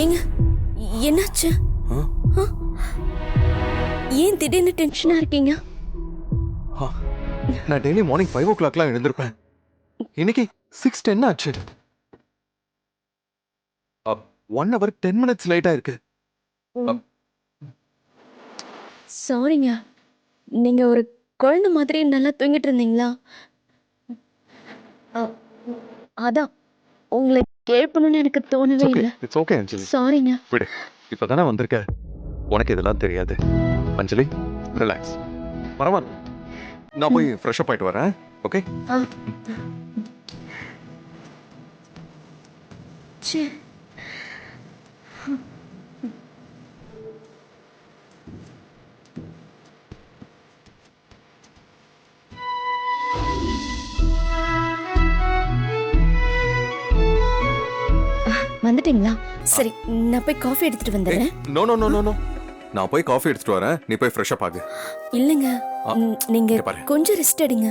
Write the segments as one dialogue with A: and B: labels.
A: ஏங்க என்னாச்சு?
B: ஆ?
A: ஆ? ஏன் திடீர்னு டென்ஷனா இருக்கீங்க?
B: ஆ, நான் டெய்லி மார்னிங் 5 o'clockலாம் எழுந்திருப்பேன். இன்னைக்கு 6:10 ஆச்சு. 1 hour 10 minutes லேட்டா இருக்கு.
A: சாரிங்க. நீங்க ஒரு குழந்தை மாதிரி நல்லா தூங்கிட்டு இருந்தீங்களா? அ, அதான் உங்களை எழுப்பணும்னு எனக்கு தோணவே
B: ஓகே,
A: இல்லை.
B: It's okay Anjali.
A: சாரிங்க.
B: விடு, இப்பதானே வந்திருக்க. உனக்கு இதெல்லாம் தெரியாது. அஞ்சலி, ரிலாக்ஸ். பரவாயில்ல, நான் போய் ஃப்ரெஷ் அப் ஆயிட்டு வரேன். ஓகே?
A: ஆ. ச்சே. வந்துட்டீங்களா? சரி, நான் போய் காஃபி எடுத்துட்டு வந்துடுறேன்.
B: No no no no no. நான் போய் காஃபி எடுத்துட்டு வரேன். நீ போய் ஃப்ரெஷ் அப் ஆகு.
A: இல்லைங்க, நீங்க
B: இங்க பாரு.
A: கொஞ்சம் ரெஸ்ட் எடுங்க.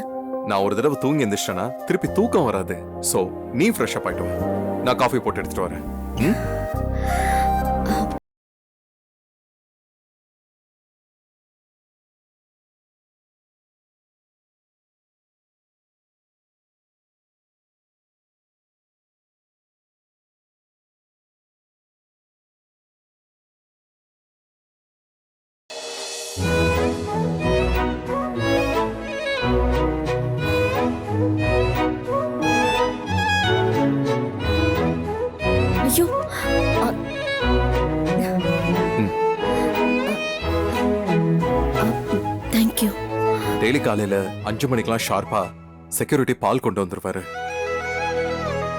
B: நான் ஒரு தடவை தூங்கி எந்திரிச்சேன்னா திருப்பி தூக்கம் வராது. சோ நீ ஃப்ரெஷ் அப் ஆயிட்டு வா. நான் காஃபி போட்டு எடுத்துட்டு வரேன். ம்?
A: ஐயோ, தேங்க்யூ.
B: டெய்லி காலையில 5 மணிக்கெல்லாம் ஷார்ப்பா செக்யூரிட்டி பால் கொண்டு வந்துருவாரு.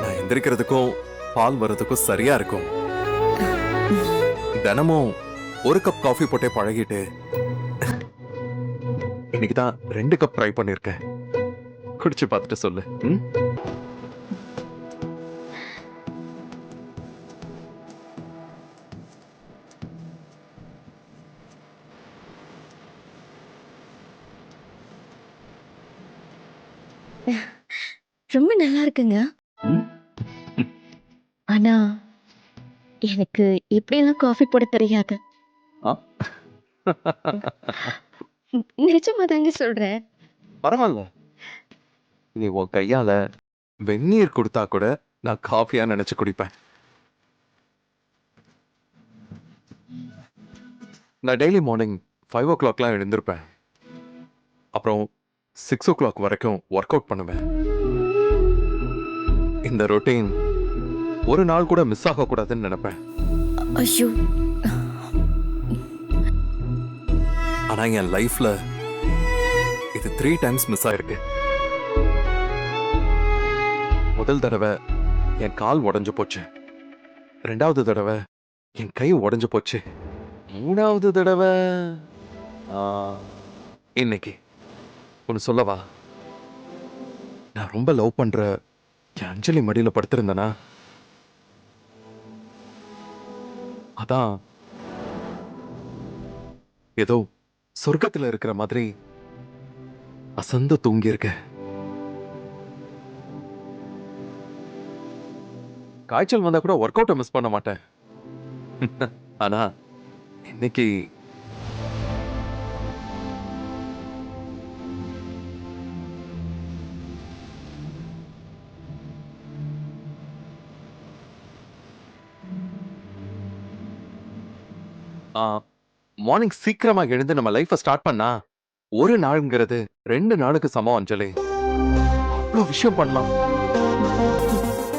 B: நான் எந்திரிக்கிறதுக்கும் பால் வர்றதுக்கும் சரியா இருக்கும். தினமும் ஒரு கப் காஃபி போட்டே பழகிட்டு இன்னைக்கு தான் 2 கப் ட்ரை பண்ணிருக்கேன். குடிச்சு பார்த்துட்டு சொல்லு. ம்?
A: ரொம்ப நல்லா இருக்குங்க.
B: ம்?
A: ஆனா எனக்கு இப்படியெல்லாம் காஃபி போட தெரியாது.
B: ஆ?
A: நிஜமா தாங்க சொல்றேன்.
B: பரவாயில்ல. நீ உன் கையால வெந்நீர் கொடுத்தா கூட நான் காஃபியா நினைச்சு குடிப்பேன். நான் டெய்லி மார்னிங் 5 o'clockலாம் எழுந்திருப்பேன். அப்புறம் 6 o'clock வரைக்கும் ஒர்க் அவுட் பண்ணுவேன். இந்த ரொட்டீன் ஒரு நாள் கூட மிஸ் ஆக கூடாதுன்னு நினைப்பேன்.
A: ஐயோ,
B: ஆனா என் லைஃப்ல இது 3 times மிஸ் ஆயிருக்கு. முதல் தடவை என் கால் உடைஞ்சு போச்சு. 2வது தடவை என் கை உடைஞ்சு போச்சு. 3வது தடவை ஆ, இன்னைக்கு ஒன்னு சொல்லவா? நான் ரொம்ப லவ் பண்ற என் அஞ்சலி மடியில படுத்திருந்தனா, அதான் ஏதோ சொர்க்கத்துல இருக்கிற மாதிரி அசந்து தூங்கி இருக்க. காய்ச்சல் வந்தா கூட ஒர்க் அவுட்டை மிஸ் பண்ண மாட்டேன். ஆனா இன்னைக்கு மார்னிங் சீக்கிரமா எழுந்து நம்ம லைஃப ஸ்டார்ட் பண்ணா ஒரு நாளுங்கிறது 2 நாளுக்கு சமம் அஞ்சலி. அவ்வளவு விஷயம் பண்ணலாம்.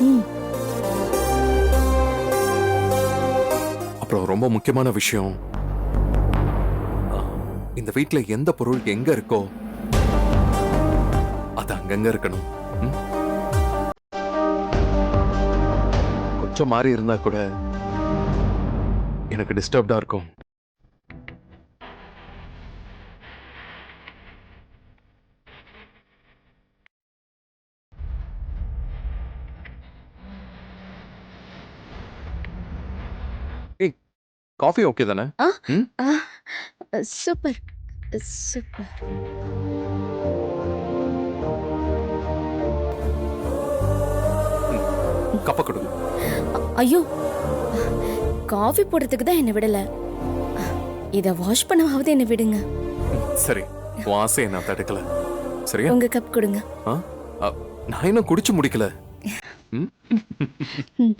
A: ம்,
B: அப்புறம் ரொம்ப முக்கியமான விஷயம், ஆ, இந்த வீட்ல எந்த பொருள் எங்க இருக்கோ அது அங்கங்க இருக்கணும். ம்? கொஞ்சம் மாறி இருந்தா கூட எனக்கு டிஸ்டர்ப்டா இருக்கும். ஏய், காஃபி ஓகே தானே?
A: ஆ,
B: ம்?
A: ஆ, சூப்பர், சூப்பர்.
B: கப்ப கொடுங்க.
A: ஐயோ, காஃபி போடுறதுக்கு தான் என்ன விடல. இத வாஷ் பண்ணவாவது என்ன விடுங்க.
B: சரி, உன் ஆசையை நான் தடுக்கல. சரியா?
A: உங்க கப் கொடுங்க.
B: ஆ? நான் இன்னும் குடிச்சு முடிக்கல. ம்? ம்.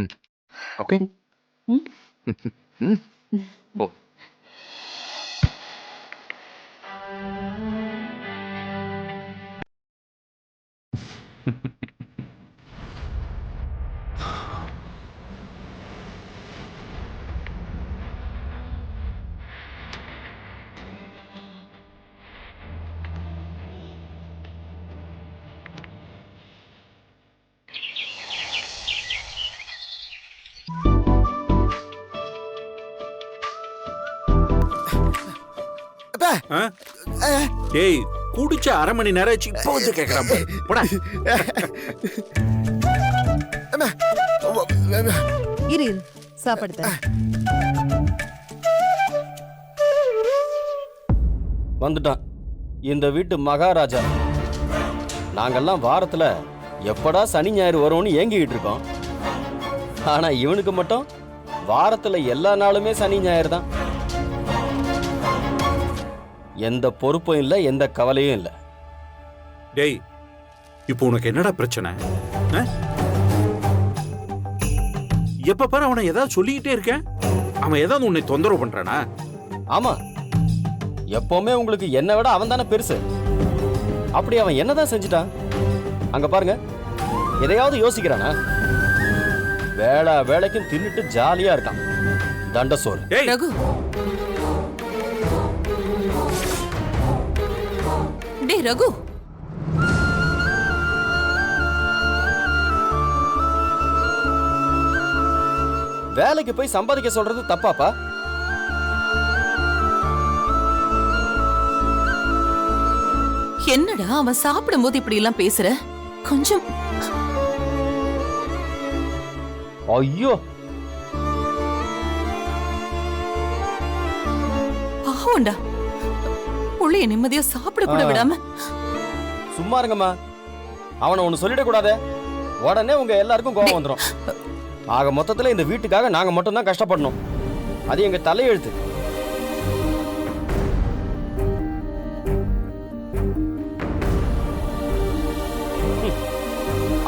B: ம். ஓகே.
A: ம்.
B: ம். ஓ.
C: டேய், குடிச்ச 1/2 மணி நேரம் ஆச்சு, இப்போ வந்து கேக்குறான் பாரு. போடா.
D: இரு இரு சாப்பாடு தரேன்.
E: வந்துட்டான் இந்த வீட்டு மகாராஜா. நாங்கெல்லாம் வாரத்துல எப்படா சனி ஞாயிறு வரும்னு ஏங்கிக்கிட்டு இருக்கோம். ஆனா இவனுக்கு மட்டும் வாரத்துல எல்லா நாளுமே சனி ஞாயிறு தான். எந்த பொறுப்பும் இல்லை, எந்த கவலையும் இல்லை.
C: டேய், இப்போ உனக்கு என்னடா பிரச்சனை? எப்ப பாரு அவனை ஏதாவது சொல்லிக்கிட்டே இருக்க. அவன் ஏதாவது உன்னை தொந்தரவு பண்றானா?
E: ஆமா, எப்பவுமே உங்களுக்கு என்னை விட அவன் தானே பெருசு. அப்படி அவன் என்னதான் செஞ்சுட்டான்? அங்க பாருங்க, எதையாவது யோசிக்கிறானா? வேளா வேலைக்கும் தின்னுட்டு ஜாலியா இருக்கான். தண்டசோறு.
C: டேய்,
D: ரகு, டேய் ரகு,
E: வேலைக்கு போய் சம்பாதிக்க சொல்றது தப்பாப்பா?
D: என்னடா அவன் சாப்பிடும்போது இப்படி எல்லாம் பேசுற? கொஞ்சம்
E: ஐயோ,
D: பாவம்டா, புள்ளைய நிம்மதியா சாப்பிட கூட விடாம.
E: சும்மா இருங்கம்மா. அவனை ஒண்ணு சொல்லிடக்கூடாதே, உடனே உங்க எல்லாருக்கும் கோபம் வந்துடும். ஆக மொத்தத்துல இந்த வீட்டுக்காக நாங்க மட்டும் தான் கஷ்டப்படணும். அது எங்க தலையெழுத்து.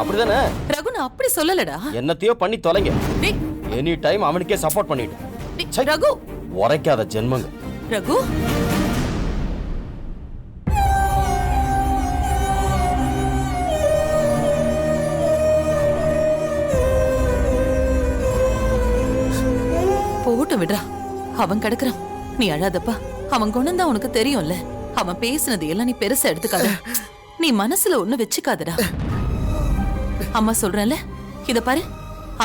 E: அப்படிதானே?
D: ரகு, நான் அப்படி சொல்லலடா.
E: என்னத்தையோ பண்ணி தொலைங்க.
D: டேய்,
E: எனி டைம் அவனுக்கே சப்போர்ட் பண்ணிட்டு.
D: டேய், ரகு,
E: உரைக்காத ஜென்மங்க.
D: ரகு, போட்டு விடுறா. அவன் கிடக்குறான், நீ அழாதப்பா. அவன் குணம் தான் உனக்கு தெரியும்ல. அவன் பேசுனது எல்லாம் நீ பெருசா எடுத்துக்காத. நீ மனசுல ஒண்ணு வச்சுக்காதடா. அம்மா சொல்றேன்ல, இத பாரு.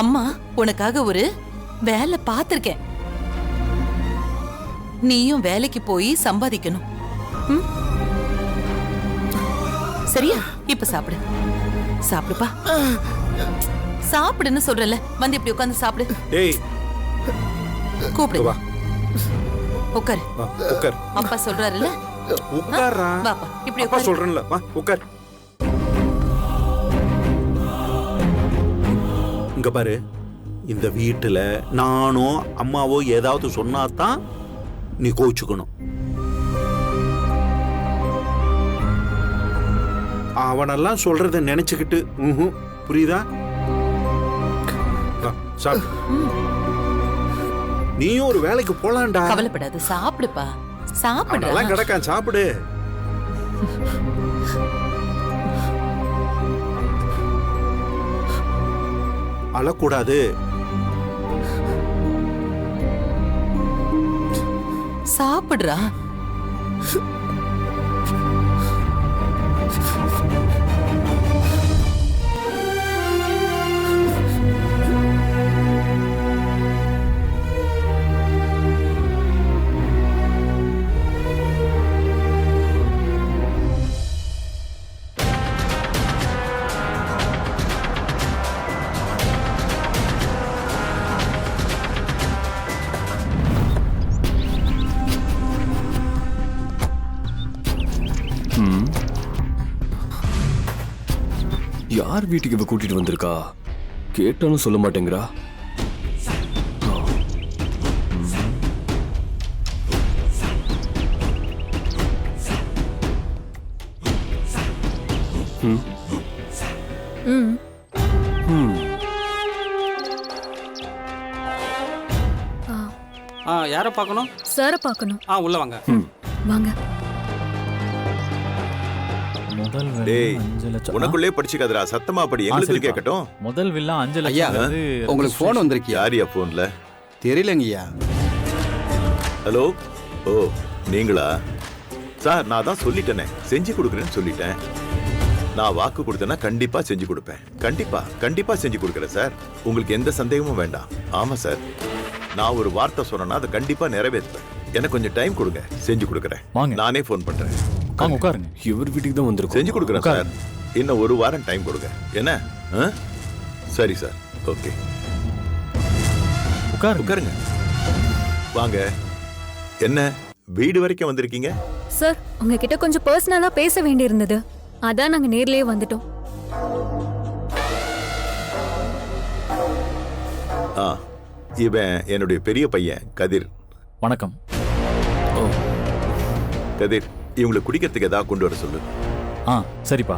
D: அம்மா உனக்காக ஒரு வேலை பார்த்திருக்கேன். நீயும் வேலைக்கு போய் சம்பாதிக்கணும். ம்? சரியா? இப்ப சாப்பிடு. சாப்பிடுப்பா. சாப்பிடுன்னு சொல்றல. வந்து இப்படி உட்கார்ந்து சாப்பிடு.
C: டேய்,
D: கூப்பிடு.
C: வா.
D: உட்காரு.
C: வா, உட்கார்.
D: அப்பா சொல்றாருல்ல,
C: உட்கார்றா.
D: வாப்பா இப்படி
C: அப்பா
D: உட்காரு.
C: சொல்றேன்ல, வா உட்கார். இங்க பாரு, இந்த வீட்டுல நானோ அம்மாவோ ஏதாவது சொன்னாதான் நீ கோச்சுக்கணும். அவனெல்லாம் சொல்றத நினைச்சுக்கிட்டு புரியுதா? வா, சாப்பிடு. நீயும் ஒரு வேலைக்கு போலாம்டா.
D: கவலைப்படாத, சாப்பிடுப்பா. சாப்பிடு.
C: அவனெல்லாம் கிடக்கான், சாப்பிடு. அழக்கூடாது.
D: சாப்பிடுறா.
F: யார் வீட்டுக்கு இவ கூட்டிட்டு வந்திருக்கா? கேட்டாலும் சொல்ல மாட்டேங்கிறா.
G: யாரை பார்க்கணும்?
H: சாரை பார்க்கணும்.
G: உள்ள வாங்க.
H: வாங்க.
C: டேய், உனக்குள்ளே படிச்சுக்காதடா, சத்தமா படி, எங்களுக்கு கேட்கட்டும்.
I: முதல் வில்லா 5
G: ஐயா,
I: லட்சம்.
G: உங்களுக்கு போன் வந்திருக்கியா?
C: யாரியா போன்ல?
G: தெரியலங்கய்யா.
C: ஹலோ. ஓ, நீங்களா சார்? நான் தான் சொல்லிட்டேனே, செஞ்சு கொடுக்குறேன்னு சொல்லிட்டேன். நான் வாக்கு கொடுத்தேன்னா கண்டிப்பா செஞ்சு கொடுப்பேன். கண்டிப்பா செஞ்சு கொடுக்குறேன் சார். உங்களுக்கு எந்த சந்தேகமும் வேண்டாம். ஆமா சார், நான் ஒரு வார்த்தை சொன்னேன்னா அதை கண்டிப்பா நிறைவேற்றுவேன். எனக்கு கொஞ்சம் டைம் கொடுங்க, செஞ்சு கொடுக்குறேன்.
I: வாங்க.
C: நானே ஃபோன் பண்றேன்.
I: வாங்க உட்காருங்க.
F: இவர் வீட்டுக்கு தான் வந்திருக்கோம்.
C: செஞ்சு கொடுக்குறேன் சார். இன்னும் ஒரு வாரம் டைம் கொடுங்க. என்ன? சரி சார், ஓகே. உட்காருங்க. வாங்க. என்ன வீடு வரைக்கும் வந்திருக்கீங்க?
H: சார், உங்ககிட்ட கொஞ்சம் பர்சனலா பேச வேண்டியிருந்தது. அதான் நாங்க நேர்லயே வந்துட்டோம்.
C: இவன் என்னுடைய பெரிய பையன் கதிர்.
I: வணக்கம்.
C: கதிர், இவங்களை குடிக்கிறதுக்கு ஏதாவது கொண்டு வர சொல்லு.
I: சரிப்பா.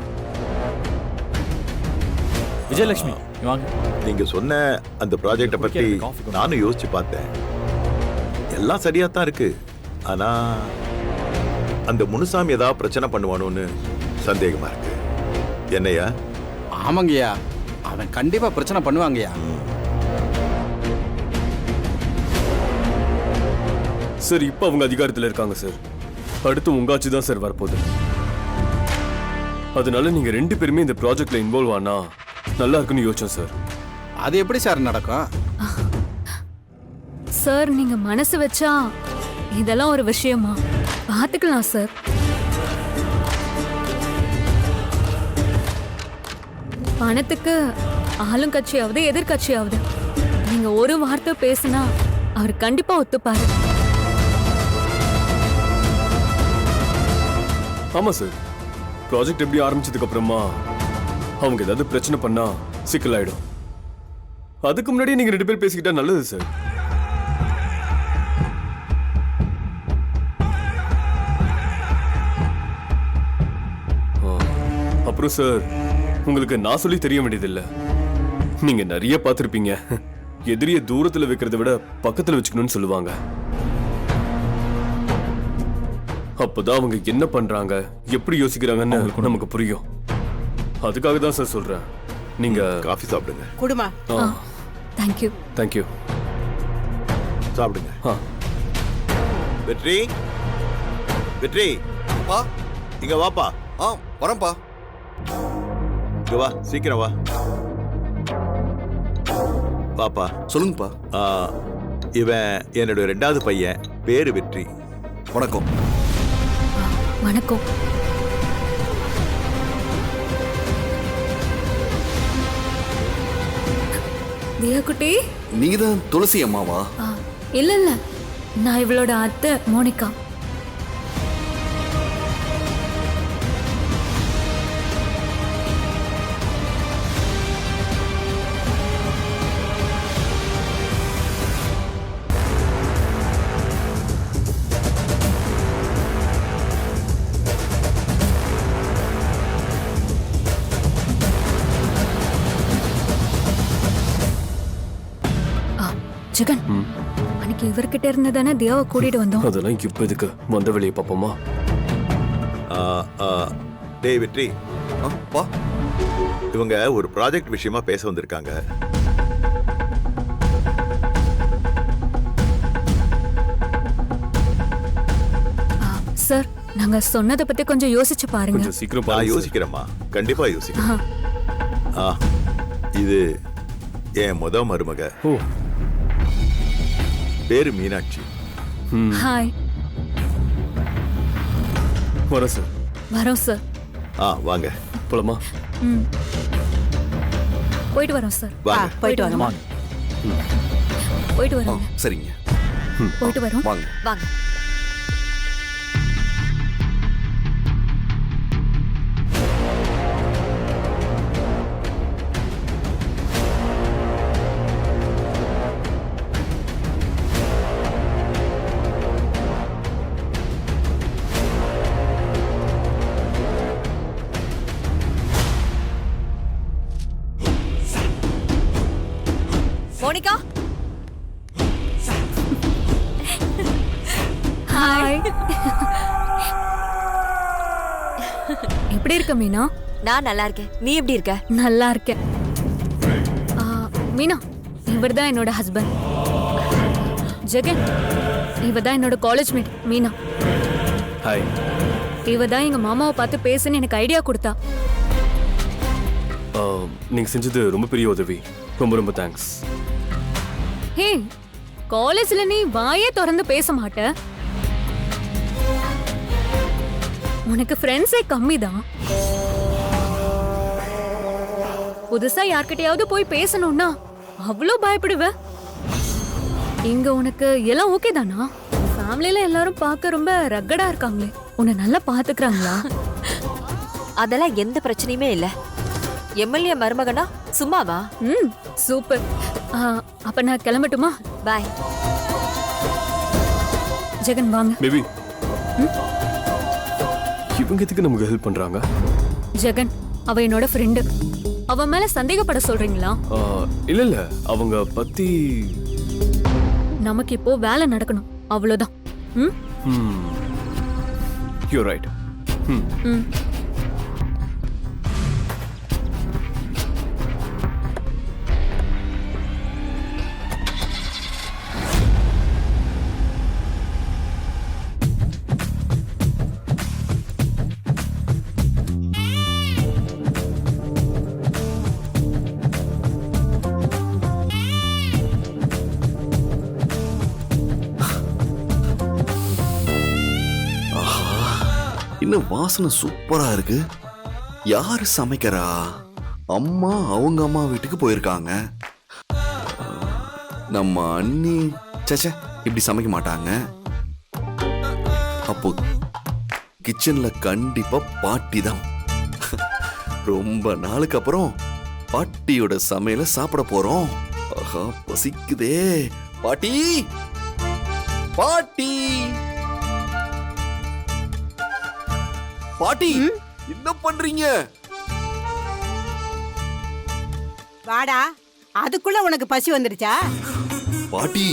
I: விஜயலட்சுமி வாங்க.
C: நீங்க சொன்ன அந்த ப்ராஜெக்ட பத்தி நானும் யோசிச்சு பார்த்தேன். எல்லாம் சரியா தான் இருக்கு. ஆனா அந்த முனுசாமி ஏதாவது பிரச்சனை பண்ணுவானோன்னு சந்தேகமா இருக்கு. என்னையா?
G: ஆமாங்கய்யா, அவன் கண்டிப்பா பிரச்சனை பண்ணுவாங்கய்யா.
F: சார், இப்ப அவங்க அதிகாரத்துல இருக்காங்க சார். அடுத்து உங்க ஆட்சி தான் சார் வரப்போகுது. அதனால நீங்க 2 பேருமே இந்த ப்ராஜெக்ட்ல இன்வால்வ் ஆனா நல்லா இருக்குன்னு யோசிச்சோம் சார்.
G: அது எப்படி சார் நடக்கும்?
H: சார், நீங்க மனசு வச்சா இதெல்லாம் ஒரு விஷயமா? பாத்துக்கலாம் சார். பணத்துக்கு ஆளும் கட்சியாவது எதிர்கட்சியாவது நீங்க ஒரு வார்த்தை பேசினா அவர் கண்டிப்பா ஒத்துப்பாரு.
F: ஆமா சார், ப்ராஜெக்ட் எப்படி ஆரம்பிச்சதுக்கு அப்புறமா அவங்க ஏதாவது பிரச்சனை பண்ணா சிக்கலாயிடும். அதுக்கு முன்னாடி நீங்க 2 பேர் பேசிக்கிட்டா நல்லது சார். அப்புறம் சார், உங்களுக்கு நான் சொல்லி தெரிய வேண்டியதில்லை. நீங்க நிறைய பார்த்திருப்பீங்க. எதிரிய தூரத்துல வைக்கிறத விட பக்கத்துல வச்சுக்கணும்னு சொல்லுவாங்க. அப்பதான் அவங்க என்ன பண்றாங்க, எப்படி யோசிக்கிறாங்கன்னு நமக்கு புரியும். அதுக்காக தான் சார் சொல்றேன். நீங்க
C: காஃபி சாப்பிடுங்க.
J: குடுமா.
H: தேங்க்யூ.
F: தேங்க்யூ.
C: சாப்பிடுங்க. வெற்றி, இங்க வாப்பா.
K: வரேன்ப்பா.
C: இங்க வா, சீக்கிரம் வா. பாப்பா.
K: சொல்லுங்கப்பா.
C: இவன் என்னுடைய 2வது பையன், பேரு வெற்றி.
K: வணக்கம்.
H: வணக்கம். தியா குட்டி,
K: நீங்க தான் துளசி அம்மாவா?
H: இல்ல, நான் இவளோட அத்தை மோனிகா. ஜெகன், அன்னைக்கு இவர்கிட்ட இருந்து தானே தியாவை கூட்டிட்டு வந்தோம்.
F: அதெல்லாம் இப்ப எதுக்கு? வந்த வெளியே பாப்போமா?
C: டேய் வெற்றி,
K: பா.
C: இவங்க ஒரு ப்ராஜெக்ட் விஷயமா பேச வந்திருக்காங்க.
H: சார், நாங்க சொன்னதை பத்தி கொஞ்சம் யோசிச்சு பாருங்க.
F: கொஞ்சம் சீக்கிரம்
C: நான்
F: பாருங்க.
C: யோசிக்கிறேம்மா, கண்டிப்பா யோசிக்கிறேன். இது என் முத மருமக. பேரு மீனாட்சி.
H: ஹாய்.
F: வரேன் சார்.
H: வரோம் சார்.
C: வாங்க
F: போலாமா?
H: போயிட்டு வரோம் சார்.
C: வாங்க.
J: போயிட்டு வாங்க.
H: போயிட்டு வரோம்.
K: சரிங்க.
H: போயிட்டு வரோம்.
K: வாங்க.
J: வாங்க. Monica
H: hi. எப்படி இருக்க மீனா?
J: நான் நல்லா இருக்கேன். நீ எப்படி இருக்க?
H: நல்லா இருக்கேன். மீனா, இவர் தான் என்னோட ஹஸ்பண்ட். ஜெகன், இவ தான் என்னோட காலேஜ் மேட் மீனா.
F: ஹாய்.
H: இவ தான் எங்க மாமாவை பார்த்து பேசுன்னு எனக்கு ஐடியா கொடுத்தா.
F: நீங்க செஞ்சது ரொம்ப பெரிய உதவி. ரொம்ப ரொம்ப தேங்க்ஸ்.
H: ஹே, காலேஜ்ல நீ வாயே திறந்து பேச மாட்ட. உனக்கு ஃப்ரெண்ட்ஸே கம்மி தான். புதுசா யார்கிட்டயாவது போய் பேசணும்னா அவ்வளோ பயப்படுவ. இங்க உனக்கு எல்லாம் ஓகே தானா? ஃபேமிலில எல்லாரும் பார்க்க ரொம்ப ரக்கடா இருக்காங்களே, உன்னை நல்லா பாத்துக்கறாங்களா?
J: அதெல்லாம் எந்த பிரச்சனையுமே இல்ல. எம்எல்ஏ மருமகனா சும்மாவா?
H: சூப்பர். அப்ப நான் கிளம்பட்டுமா?
J: பாய்.
H: ஜெகன் வாங்க.
F: பேபி, இவங்க எதுக்கு நமக்கு ஹெல்ப் பண்றாங்க?
H: ஜெகன், அவ என்னோட ஃப்ரெண்டு. அவ மேல சந்தேகப்பட சொல்றீங்களா?
F: இல்ல இல்ல, அவங்க பத்தி
H: நமக்கு இப்போ வேலை நடக்கணும், அவ்வளவுதான்.
F: You right.
K: இன்னும் வாசனை சூப்பரா இருக்கு. யாரு சமைக்கிறா? அம்மா அவங்க அம்மா வீட்டுக்கு போயிருக்காங்க. நம்ம அண்ணி சச்ச இப்படி சமைக்க மாட்டாங்க. அப்போ கிச்சன்ல கண்டிப்பா பாட்டி தான். ரொம்ப நாளுக்கு அப்புறம் பாட்டியோட சமையல சாப்பிட போறோம். ஆஹா, பசிக்குதே. பாட்டி, பாட்டி, பாட்டி, என்ன பண்றீங்க?
L: வாடா, அதுக்குள்ள உனக்கு பசி வந்துடுச்சா?
K: பாட்டி,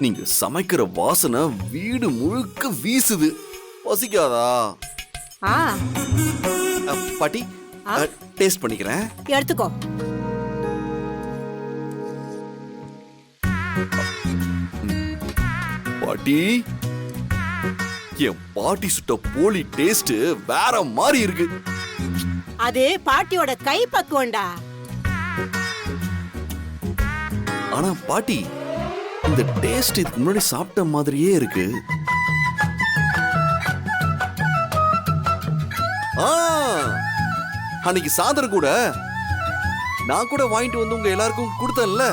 K: நீங்க சமைக்கிற வாசனை வீடு முழுக்க வீசுது. பசிக்காதா? பாட்டி, டேஸ்ட் பண்ணிக்கிறேன்.
L: எடுத்துக்கோ.
K: பாட்டி, என் பாட்டி சுட்ட போலி டேஸ்ட் வேற மாதிரி இருக்கு.
L: அது பாட்டியோட கை பக்குவம்டா.
K: ஆனா பாட்டி, இந்த டேஸ்ட் இதுக்கு முன்னாடி சாப்பிட்ட மாதிரியே இருக்கு. அன்னைக்கு சாதர் கூட நான் கூட வாங்கிட்டு வந்து உங்க எல்லாருக்கும் கொடுத்தேன்ல.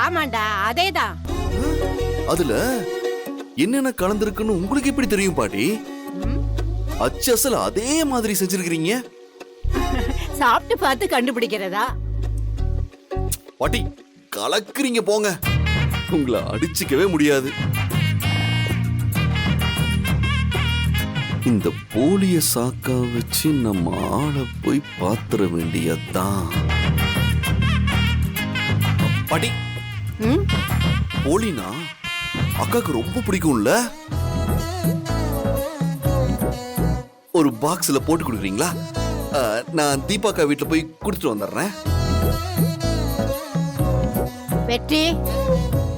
L: ஆமாண்டா, அதேதான்.
K: அதுல என்னென்ன கலந்துருக்குன்னு உங்களுக்கு எப்படி தெரியும் பாட்டி? அச்சசல் அதே மாதிரி செஞ்சிருக்கீங்க.
L: சாப்பிட்டு பார்த்து கண்டுபிடிக்கிறதா?
K: பாட்டி, கலக்குறீங்க போங்க. உங்களை அடிச்சுக்கவே முடியாது. இந்த போலிய சாக்கா வச்சு நம்ம ஆளை போய் பாத்துற வேண்டியதுதான். பாட்டி, போலினா அக்காக்கு ரொம்ப பிடிக்கும்ல. ஒரு பாக்ஸ்ல போட்டு கொடுக்குறீங்களா? நான் தீபாக்கா வீட்டுல போய் கொடுத்துட்டு வந்துடுறேன்.
L: வெற்றி,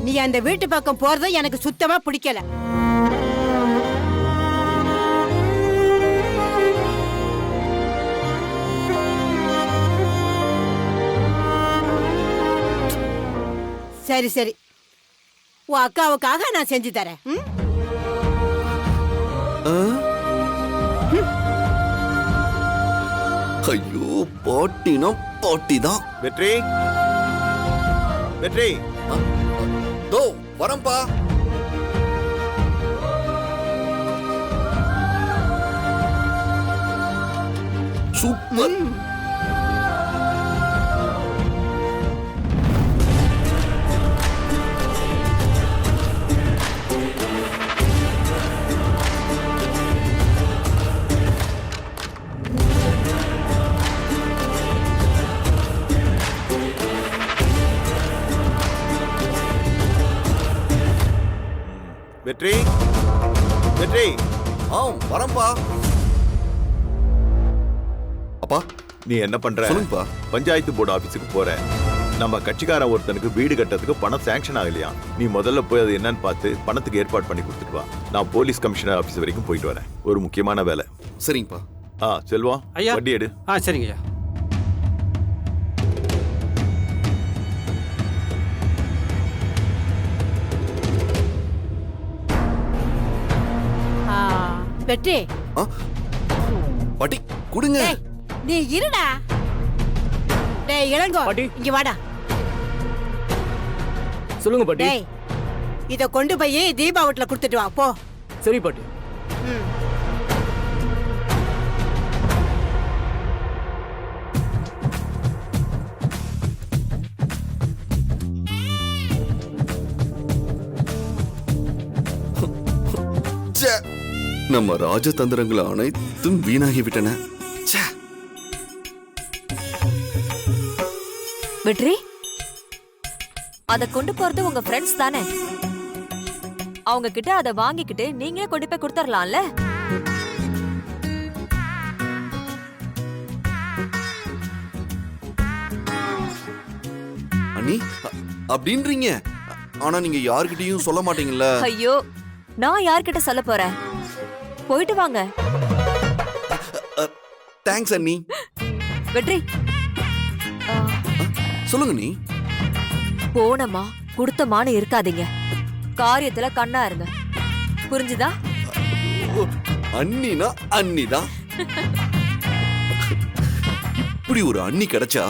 L: நீ அந்த வீட்டு பக்கம் போறது எனக்கு சுத்தமா பிடிக்கல. சரி சரி, உன் அக்காவுக்காக நான் செஞ்சு தரேன்.
K: ஐயோ, பாட்டினா பாட்டி தான்.
C: வெற்றி, வெற்றி,
K: தோ வரம்பா. சூப்பர்.
C: வெற்றி வெற்றி
K: வரம்பா. அப்பா
C: நீ என்ன பண்ற?
K: சொல்லுங்கப்பா.
C: பஞ்சாயத்து போர்டு ஆபீஸுக்கு போற. நம்ம கட்சிக்காரன் ஒருத்தனுக்கு வீடு கட்டுறதுக்கு பணம் சாங்ஷன் ஆகலையா? நீ முதல்ல போய் அது என்னன்னு பார்த்து பணத்துக்கு ஏற்பாடு பண்ணி கொடுத்துட்டு வா. நான் போலீஸ் கமிஷனர் ஆபீஸ் வரைக்கும் போயிட்டு வரேன். ஒரு முக்கியமான வேலை.
K: சரிங்கப்பா.
C: செல்வம்
M: ஐயா.
C: வண்டி எடு.
M: சரிங்கய்யா.
L: வெற்றி
K: பாட்டி கொடுங்க.
L: நீ இருடா. டேய் இளங்கோ, இங்க வாடா.
M: சொல்லுங்க பாட்டி.
L: டேய் இத கொண்டு போய் தீபா வீட்ல கொடுத்துட்டு வா போ.
M: சரி பாட்டி.
K: நம்ம ராஜதந்திரங்கள் அனைத்தும் வீணாகிவிட்டன.
J: வெற்றி, அத கொண்டு போறது உங்க ஃப்ரெண்ட்ஸ் தானே? அவங்க கிட்ட அத வாங்கிக்கிட்டு நீங்களே கொண்டு போய் கொடுத்துடலாம்ல.
K: அண்ணி அப்படின்றீங்க, ஆனா நீங்க யார்கிட்டயும் சொல்ல மாட்டீங்கல்ல?
J: ஐயோ, நான் யார்கிட்ட சொல்ல போறேன்? போயிட்டு வாங்க.
K: தேங்க்ஸ் அண்ணி.
J: வெற்றி,
K: சொல்லுங்க நீ.
J: போனமா குடுத்தமான்னு இருக்காதீங்க. காரியத்துல கண்ணா இருங்க. புரிஞ்சுதா?
K: அண்ணினா அண்ணிதான். இப்படி ஒரு அண்ணி கிடைச்சா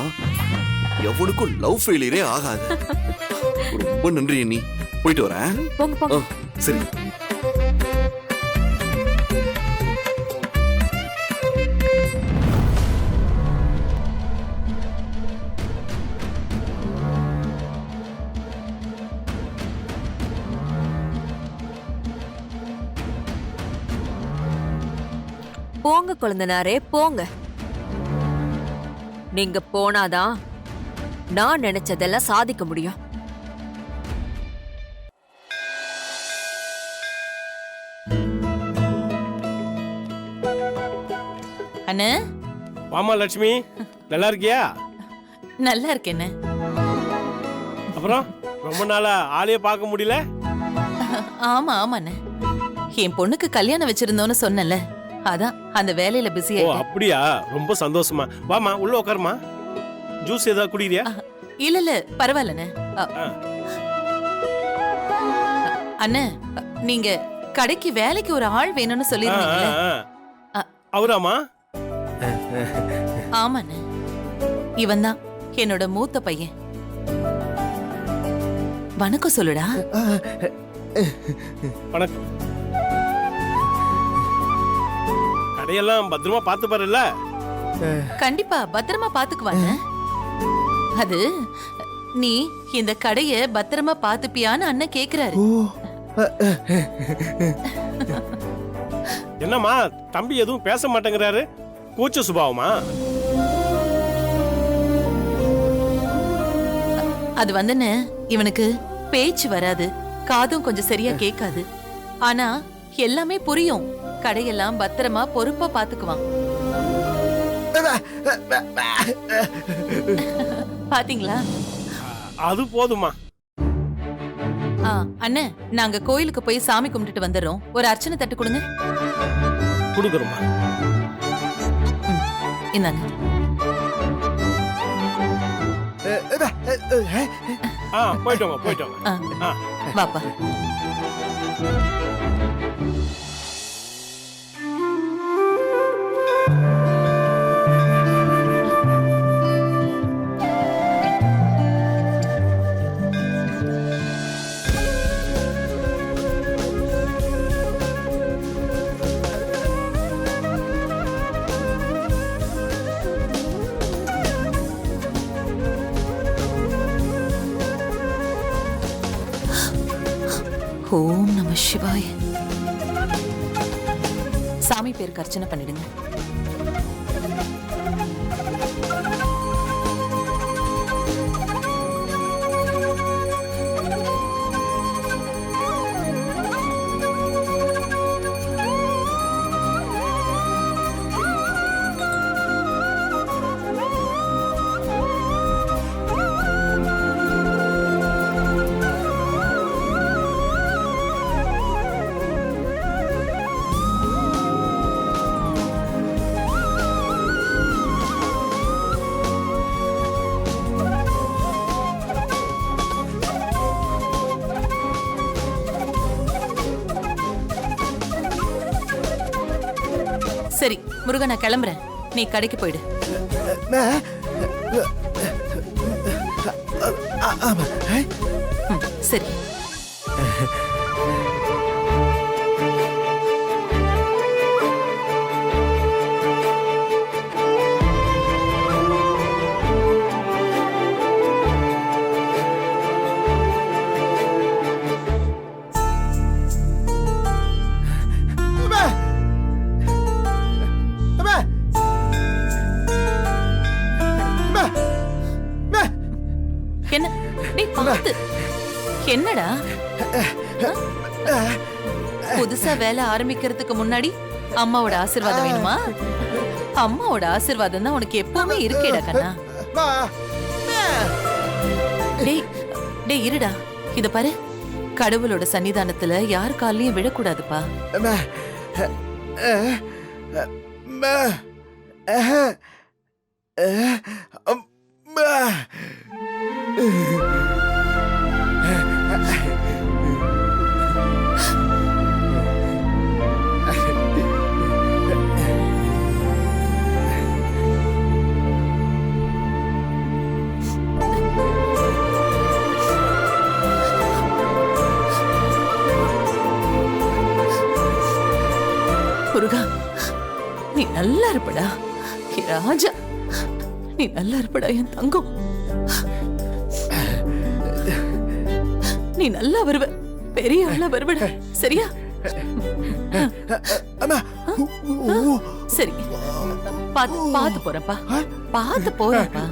K: எவனுக்கும் லவ் ஃபெயிலியரே ஆகாது. ரொம்ப நன்றி அண்ணி. போயிட்டு வரேன்.
J: போங்க போங்க.
K: சரி.
J: போங்க குழந்தனாரே போங்க. நீங்க போனாதான் நான் நினைச்சதெல்லாம் சாதிக்க முடியும்.
D: அண்ணே.
M: வாமா லட்சுமி, நல்லா இருக்கியா?
D: நல்லா இருக்கேன்னு.
M: அப்புறம் ரொம்ப நாளா ஆளையே பார்க்க முடியல.
D: ஆமா ஆமாண்ணே, என் பொண்ணுக்கு கல்யாணம் வச்சிருந்தோன்னு சொன்னல, அதான் அந்த வேலையில பிஸியா.
M: அப்படியா? ரொம்ப சந்தோஷமா. வாமா உள்ள உட்காருமா. ஜூஸ் ஏதாவது குடிக்கிறியா?
D: இல்ல இல்ல பரவாயில்லண்ணே. அண்ணே, நீங்க கடைக்கு வேலைக்கு ஒரு ஆள் வேணும்னு சொல்லிருந்தீங்கல்ல?
M: அவராமா?
D: ஆமாண்ணே, இவன் தான் என்னோட மூத்த பையன். வணக்கம் சொல்லுடா.
M: வணக்கம். கடையெல்லாம் பத்திரமா பாத்து பாருல்ல?
D: கண்டிப்பா பத்திரமா பாத்துக்குவாங்க. அது நீ இந்த கடைய பத்திரமா பாத்துப்பியான்னு அண்ணன் கேக்குறாரு.
M: என்னம்மா தம்பி எதுவும் பேச மாட்டேங்கிறாரு? கூச்ச சுபாவமா?
D: அது வந்துன்னு இவனுக்கு பேச்சு வராது, காதும் கொஞ்சம் சரியா கேட்காது. ஆனா எல்லாமே புரியும். கடையெல்லாம் பத்திரமா பொறுப்பா பாத்துக்குவான். பாத்தீங்களா?
M: அது போதுமா.
D: அண்ணே, நாங்க கோயிலுக்கு போய் சாமி கும்பிட்டுட்டு வந்துடுறோம். ஒரு அர்ச்சனை தட்டு கொடுங்க.
M: கொடுக்குறோமா?
D: இந்தாங்க.
M: போயிட்டோமா போயிட்டோமா.
D: வாப்பா. ஓம் நம சிவாய. சாமி பேருக்கு அர்ச்சனை பண்ணிடுங்க. முருகன் நான் கிளம்புறேன், நீ கடைக்கு போயிடு. சரி. என்ன டேய் பாத்து, என்னடா புதுசா வேலை ஆரம்பிக்கிறதுக்கு முன்னாடி அம்மாவோட ஆசீர்வாதம் வேணுமா? அம்மாவோட ஆசீர்வாதம் தான் உனக்கு எப்பவுமே இருக்கேடா கண்ணா. டேய் டேய் இருடா, இத பாரு, கடவுளோட சன்னிதானத்துல யார் காலையும் விழக்கூடாதுப்பா. முருகா, நீ நல்லா இருப்படா என் ராஜா, நீ நல்லா இருப்படா என் தங்கம். நீ நல்லா வருவ, பெரிய ஆளா வருவடா, சரியா? சரி, பாத்து போறப்பா, பாத்து போறப்பா.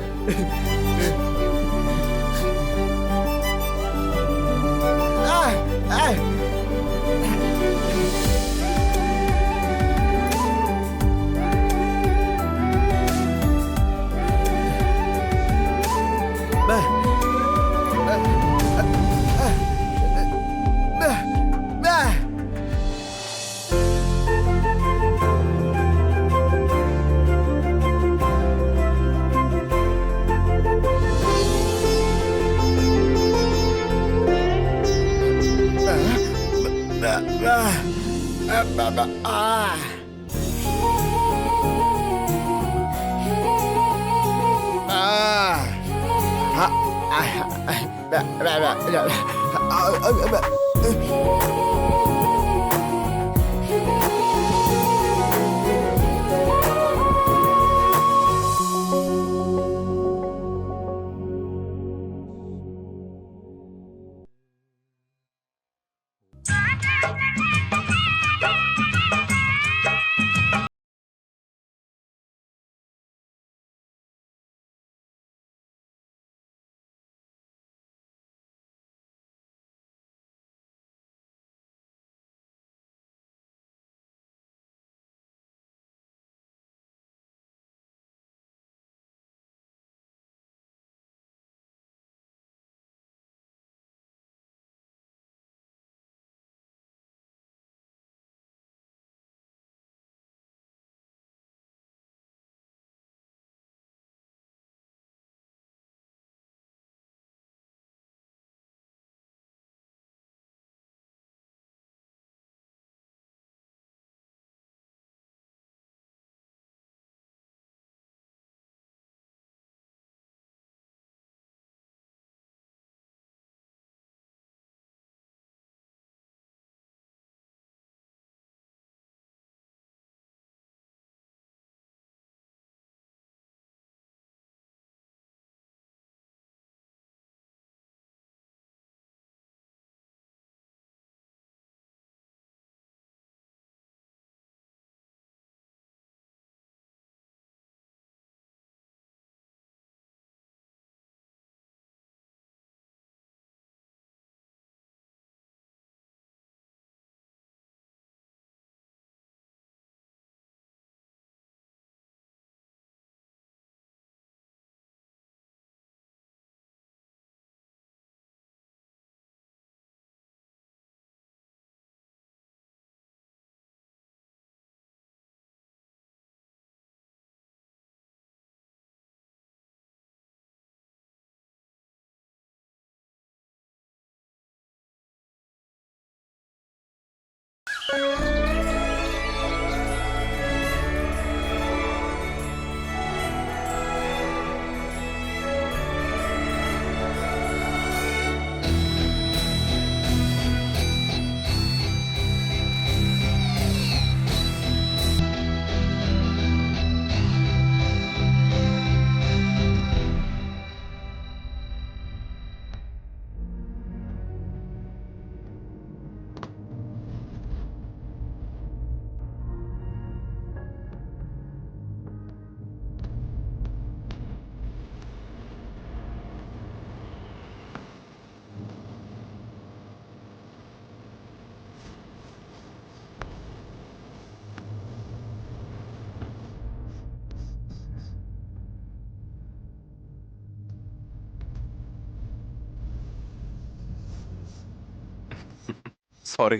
B: சாரி.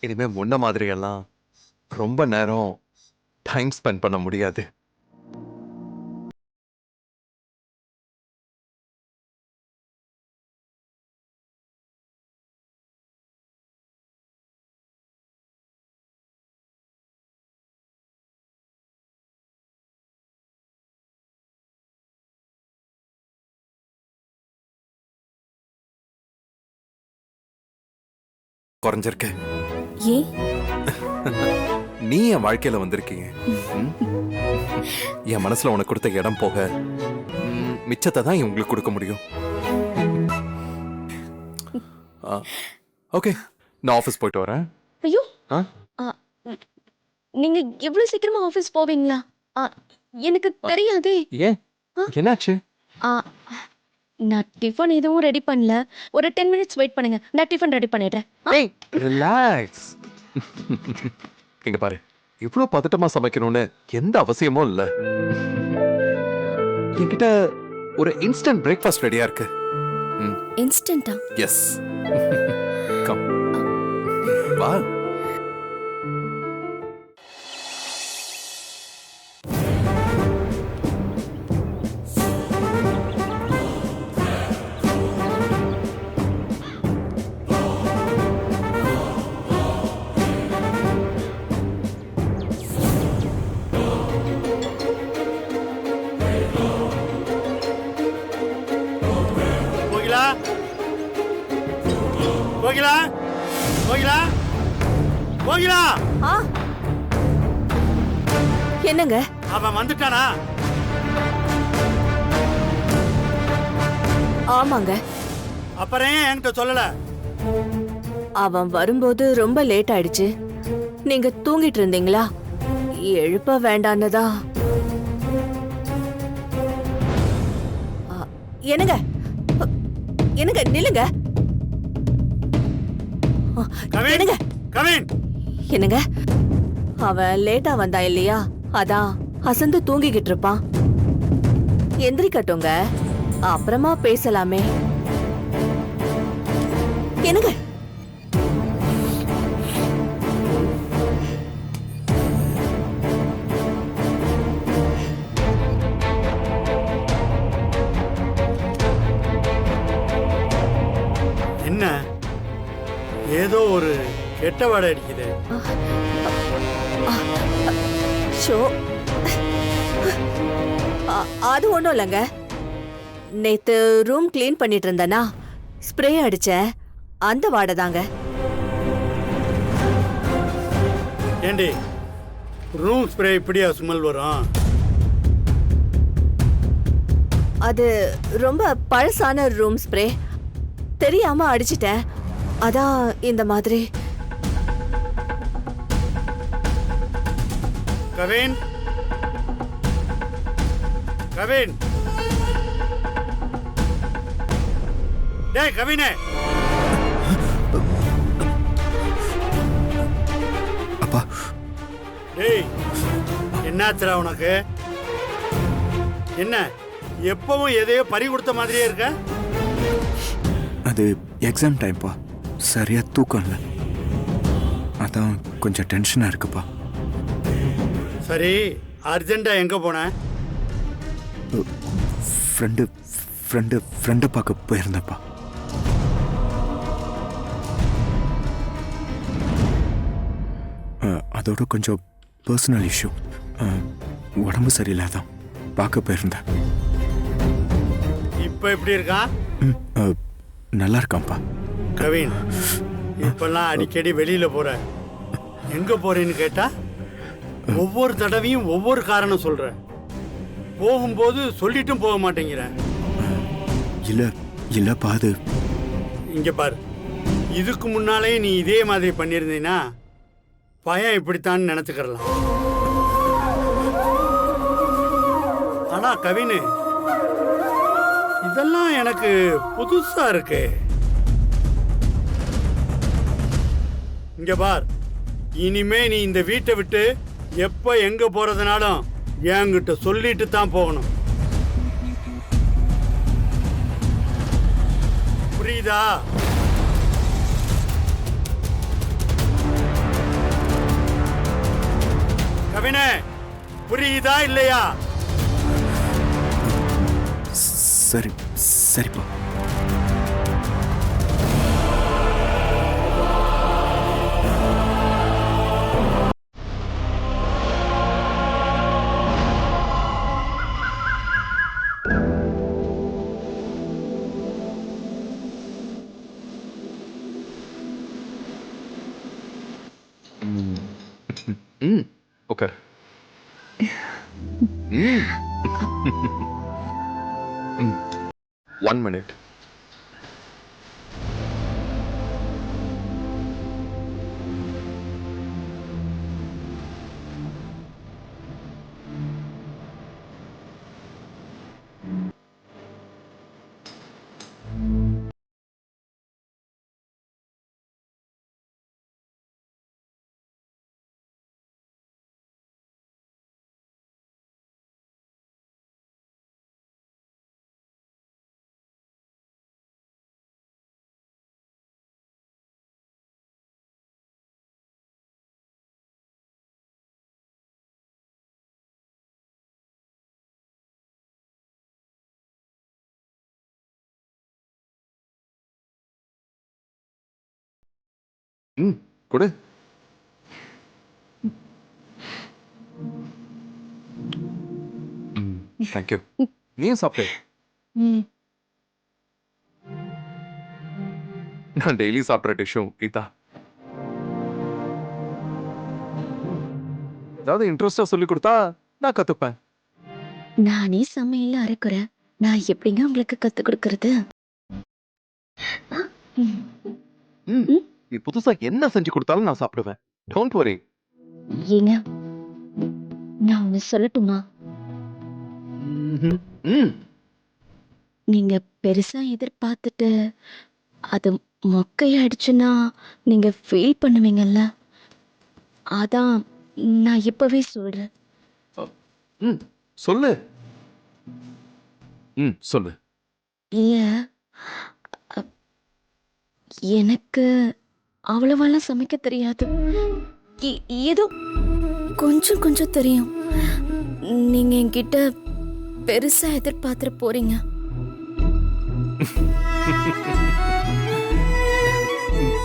B: இனிமே முன்ன மாதிரியெல்லாம் ரொம்ப நேரம் டைம் ஸ்பெண்ட் பண்ண முடியாது. குறைஞ்சிருக்கு.
A: ஏன்?
B: நீ என் வாழ்க்கையில வந்திருக்கீங்க. என் மனசுல உனக்கு கொடுத்த இடம் போக மிச்சத்தை தான் உங்களுக்கு கொடுக்க முடியும். ஓகே, நான் ஆஃபீஸ் போயிட்டு வரேன்.
A: ஐயோ, நீங்க இவ்வளவு சீக்கிரமா ஆபீஸ் போவீங்களா? எனக்கு தெரியாதே.
B: ஏன், என்னாச்சு?
A: நான் டிஃபன் எதுவும் ரெடி பண்ணல. ஒரு 10 minutes வெயிட் பண்ணுங்க, நான் டிஃபன் ரெடி பண்ணிடுறேன்.
B: ரிலாக்ஸ். இங்க பாரு, இவ்வளவு பதட்டமா சமைக்கணும்னு எந்த அவசியமும் இல்ல. என்கிட்ட ஒரு இன்ஸ்டன்ட் பிரேக்ஃபாஸ்ட் ரெடியா இருக்கு.
A: இன்ஸ்டன்ட்டா?
B: எஸ். கம் வா.
M: கோகிலா, கோகிலா, கோகிலா.
J: என்னங்க?
M: அவன் வந்துட்டானா?
J: ஆமாங்க.
M: அப்புறம் ஏன் என்கிட்ட சொல்லல?
J: அவன் வரும்போது ரொம்ப லேட் ஆயிடுச்சு. நீங்க தூங்கிட்டு இருந்தீங்களா? எழுப்ப வேண்டான்னதா. என்னங்க, என்னங்க, நில்லுங்க. என்னங்க,
M: கவின்.
J: என்னங்க, அவன் லேட்டா வந்தான் இல்லையா, அதான் அசந்து தூங்கிக்கிட்டு இருப்பான். எந்திரிக்கட்டுங்க, அப்புறமா பேசலாமே. என்னங்க?
M: என்ன ஏதோ ஒரு கெட்ட வாடை அடிக்குது.
J: அது ஒண்ணும் இல்லைங்க. நேத்து ரூம் கிளீன் பண்ணிட்டு இருந்தனா, ஸ்ப்ரே அடிச்சேன், அந்த வாடை தாங்க.
M: ஏண்டி, ரூம் ஸ்ப்ரே இப்படியா ஸ்மெல் வரும்?
J: அது ரொம்ப பழசான ரூம் ஸ்ப்ரே, தெரியாம அடிச்சிட்டேன், அதான் இந்த மாதிரி.
M: கவின், கவின், டேய் கவினே.
C: அப்பா.
M: டேய், என்னாச்சுடா உனக்கு? என்ன எப்பவும் எதையோ பறி கொடுத்த மாதிரியே இருக்க?
N: அது எக்ஸாம் டைம்ப்பா, சரியா தூக்கம் இல்லை, அதான் கொஞ்சம் டென்ஷனா இருக்குப்பா.
M: சரி, அர்ஜென்ட்டா எங்க போன?
N: ஃப்ரெண்டை பார்க்க போயிருந்தப்பா. அதோட கொஞ்சம் பர்சனல் இஷ்யூ, உடம்பு சரியில்லாதான் பார்க்க போயிருந்தேன்.
M: இப்ப எப்படி இருக்கான்?
N: நல்லா இருக்கான்ப்பா.
M: கவின், இப்பெல்லாம் அடிக்கடி வெளியில போற, எங்க போறேன்னு கேட்டா ஒவ்வொரு தடவையும் ஒவ்வொரு காரணம் சொல்ற. போகும்போது சொல்லிட்டும் போக மாட்டேங்கிற.
N: இல்லப்பா, அது
M: இங்க பாரு, இதுக்கு முன்னாலே நீ இதே மாதிரி பண்ணியிருந்தீன்னா பையன் இப்படித்தான் நினைச்சுக்கலாம். ஆனா கவின், இதெல்லாம் எனக்கு புதுசா இருக்கு. இங்க பார், இனிமே நீ இந்த வீட்டை விட்டு எப்ப எங்க போறதுனாலும் என்கிட்ட சொல்லிட்டு தான் போகணும். புரியுதா? கவினே, புரியுதா இல்லையா?
N: சரி சரிப்பா.
B: உட்கார். 1 minute. கொடு. தேங்க்யூ. நீயும் சாப்பிடு. நான் டெய்லி சாப்பிட்ற டிஷ்ஷும் இதா. ஏதாவது இன்ட்ரெஸ்டா சொல்லி கொடுத்தா நான் கத்துப்பேன்.
A: நானே சமையல்ல அரைக்குறேன். நான் எப்படிங்க உங்களுக்கு கத்து கொடுக்கறது?
B: நீ புதுசா என்ன செஞ்சு கொடுத்தாலும் நான் சாப்பிடுவேன். Don't worry.
A: ஏங்க, நான் ஒண்ணு சொல்லட்டுமா? நீங்க பெருசா எதிர்பார்த்துட்டு அது மொக்கையாயிடுச்சுன்னா நீங்க ஃபீல் பண்ணுவீங்கல்ல. அதான் நான் இப்பவே சொல்றேன்.
B: சொல்லு. சொல்லு.
A: இல்ல, அ- எனக்கு அவ்வளவாலாம் சமைக்க தெரியாது. ஏதோ கொஞ்சம் கொஞ்சம் தெரியும். நீங்க என்கிட்ட பெருசா எதிர்பார்த்துட்டு போறீங்க.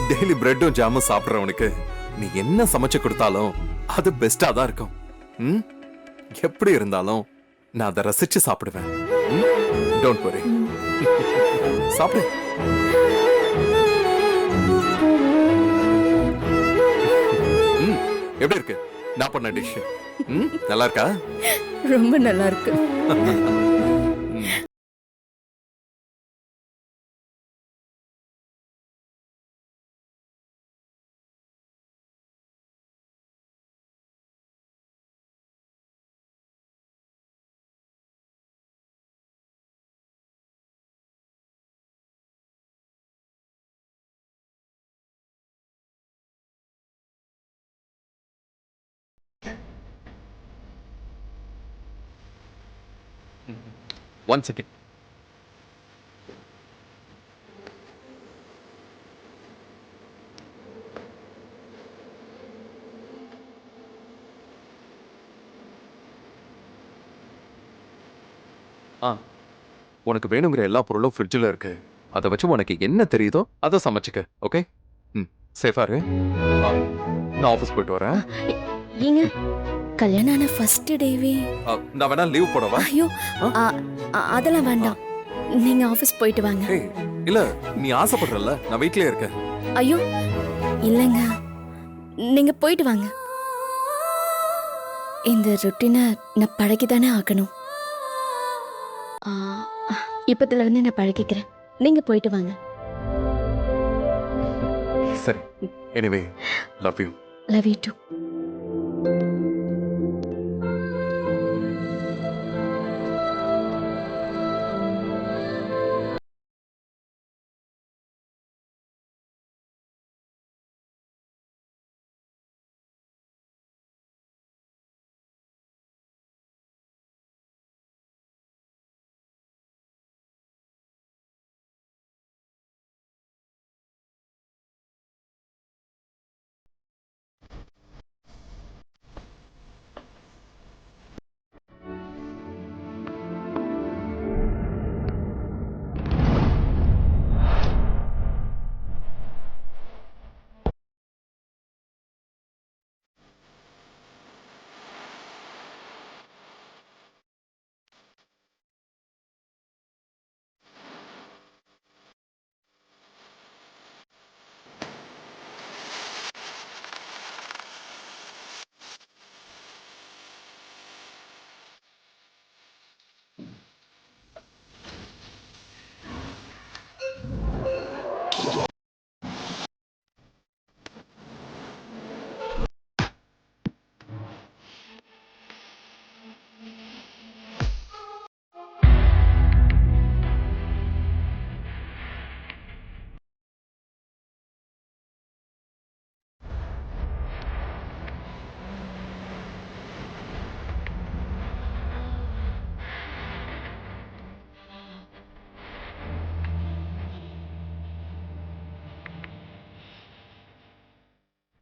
B: டெய்லி பிரெட்டும் ஜாமும் சாப்பிட்றவனுக்கு நீ என்ன சமைச்சு கொடுத்தாலும் அது பெஸ்டா தான் இருக்கும். எப்படி இருந்தாலும் நான் அதை ரசிச்சு சாப்பிடுவேன். Don't worry. சாப்பிடு. எப்படி இருக்கு நான் பண்ண டிஷ்? நல்லா இருக்கா?
A: ரொம்ப நல்லா இருக்கு.
B: One second. உனக்கு வேணுங்கிற எல்லா பொருளும் ஃப்ரிட்ஜில் இருக்கு. அதை வச்சு உனக்கு என்ன தெரியுதோ அதை சமைச்சுக்க. ஓகே? சேஃபா இரு. நான் ஆஃபீஸ் போயிட்டு வரேன்.
A: ஏங்க, கல்யாணம் ஆன ஃபர்ஸ்ட் டேவே
B: நான் வேணா லீவ் போடவா?
A: ஐயோ, அதெல்லாம் வேண்டாம். நீங்க ஆபீஸ் போயிட்டு வாங்க.
B: இல்ல, நீ ஆசைப்படுறல, நான் வீட்லயே இருக்கேன்.
A: ஐயோ இல்லைங்க, நீங்க போயிட்டு வாங்க. இந்த ருட்டீனை நான் பழகிதானே ஆகணும். இப்பத்துல இருந்து நான் பழகிக்கிறேன். நீங்க போயிட்டு வாங்க.
B: சரி. Anyway, love you.
A: Love you two.